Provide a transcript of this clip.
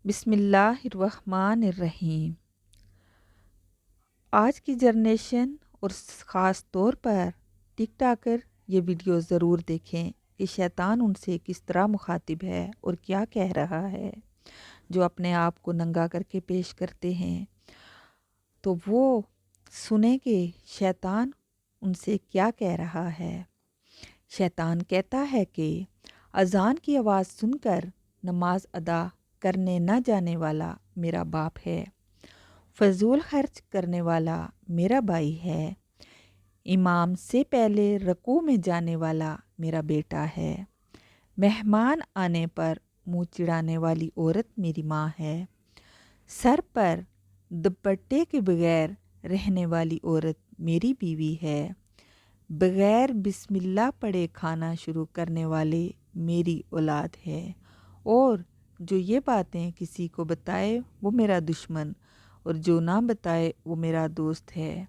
بسم اللہ الرحمن الرحیم۔ آج کی جنریشن اور خاص طور پر ٹک ٹاکر یہ ویڈیو ضرور دیکھیں کہ شیطان ان سے کس طرح مخاطب ہے اور کیا کہہ رہا ہے۔ جو اپنے آپ کو ننگا کر کے پیش کرتے ہیں تو وہ سنیں کہ شیطان ان سے کیا کہہ رہا ہے۔ شیطان کہتا ہے کہ اذان کی آواز سن کر نماز ادا کرنے نہ جانے والا میرا باپ ہے، فضول خرچ کرنے والا میرا بھائی ہے، امام سے پہلے رکوع میں جانے والا میرا بیٹا ہے، مہمان آنے پر منہ چڑھانے والی عورت میری ماں ہے، سر پر دوپٹے کے بغیر رہنے والی عورت میری بیوی ہے، بغیر بسم اللہ پڑھے کھانا شروع کرنے والے میری اولاد ہے، اور جو یہ باتیں کسی کو بتائے وہ میرا دشمن اور جو نہ بتائے وہ میرا دوست ہے۔